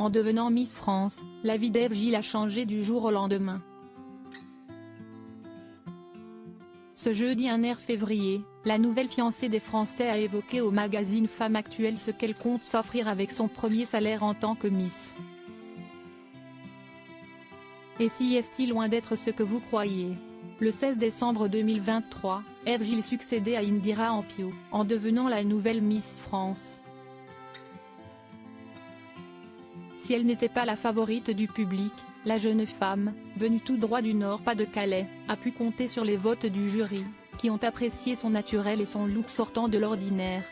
En devenant Miss France, la vie d'Ève Gilles a changé du jour au lendemain. Ce jeudi 1er février, la nouvelle fiancée des Français a évoqué au magazine Femme Actuelle ce qu'elle compte s'offrir avec son premier salaire en tant que Miss. Et si est-il loin d'être ce que vous croyez? Le 16 décembre 2023, Ève Gilles succédait à Indira Ampio, en devenant la nouvelle Miss France. Si elle n'était pas la favorite du public, la jeune femme, venue tout droit du Nord-Pas-de-Calais, a pu compter sur les votes du jury, qui ont apprécié son naturel et son look sortant de l'ordinaire.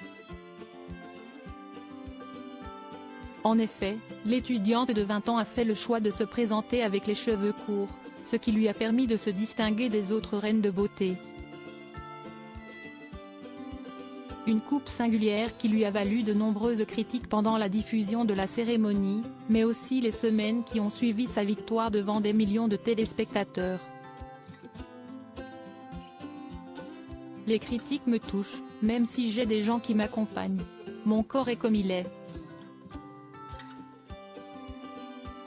En effet, l'étudiante de 20 ans a fait le choix de se présenter avec les cheveux courts, ce qui lui a permis de se distinguer des autres reines de beauté. Une coupe singulière qui lui a valu de nombreuses critiques pendant la diffusion de la cérémonie, mais aussi les semaines qui ont suivi sa victoire devant des millions de téléspectateurs. Les critiques me touchent, même si j'ai des gens qui m'accompagnent. Mon corps est comme il est.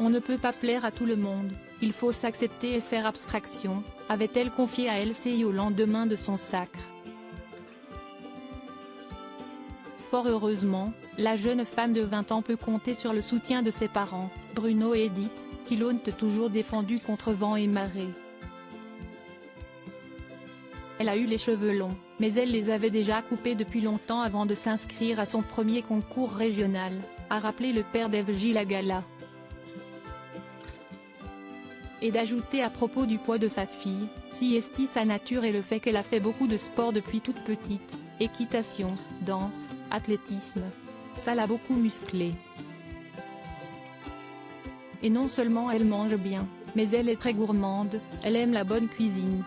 On ne peut pas plaire à tout le monde, il faut s'accepter et faire abstraction, avait-elle confié à LCI au lendemain de son sacre. Fort heureusement, la jeune femme de 20 ans peut compter sur le soutien de ses parents, Bruno et Edith, qui l'ont toujours défendue contre vent et marée. Elle a eu les cheveux longs, mais elle les avait déjà coupés depuis longtemps avant de s'inscrire à son premier concours régional, a rappelé le père d'Ève Gilles à gala. Et d'ajouter à propos du poids de sa fille, si est sa nature et le fait qu'elle a fait beaucoup de sport depuis toute petite, équitation, danse, athlétisme. Ça l'a beaucoup musclée. Et non seulement elle mange bien, mais elle est très gourmande, elle aime la bonne cuisine.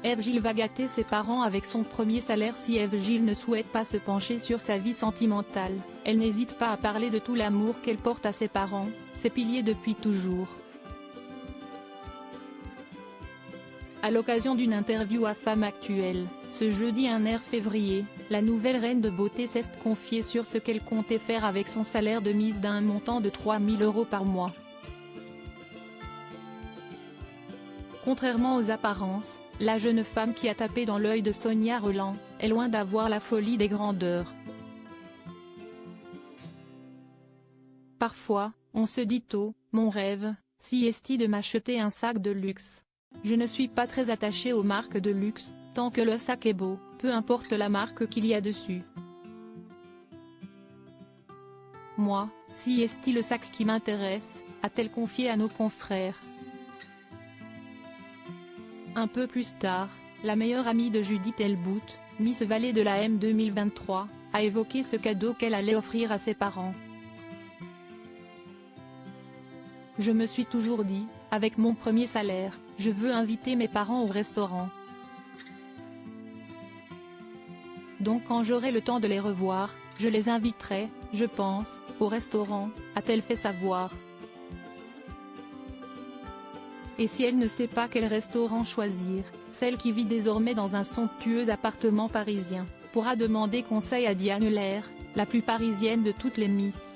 Ève Gilles va gâter ses parents avec son premier salaire. Si Ève Gilles ne souhaite pas se pencher sur sa vie sentimentale, elle n'hésite pas à parler de tout l'amour qu'elle porte à ses parents, ses piliers depuis toujours. À l'occasion d'une interview à Femme Actuelle, ce jeudi 1er février, la nouvelle reine de beauté s'est confiée sur ce qu'elle comptait faire avec son salaire de Miss d'un montant de 3 000 € par mois. Contrairement aux apparences, la jeune femme qui a tapé dans l'œil de Sonia Rolland, est loin d'avoir la folie des grandeurs. Parfois, on se dit oh, mon rêve, si est de m'acheter un sac de luxe. Je ne suis pas très attachée aux marques de luxe, tant que le sac est beau, peu importe la marque qu'il y a dessus. Moi, si est le sac qui m'intéresse, a-t-elle confié à nos confrères. Un peu plus tard, la meilleure amie de Judith Elbout, Miss Vallée de la M 2023, a évoqué ce cadeau qu'elle allait offrir à ses parents. Je me suis toujours dit, avec mon premier salaire, je veux inviter mes parents au restaurant. Donc quand j'aurai le temps de les revoir, je les inviterai, je pense, au restaurant, a-t-elle fait savoir. Et si elle ne sait pas quel restaurant choisir, celle qui vit désormais dans un somptueux appartement parisien, pourra demander conseil à Diane Lair, la plus parisienne de toutes les Miss.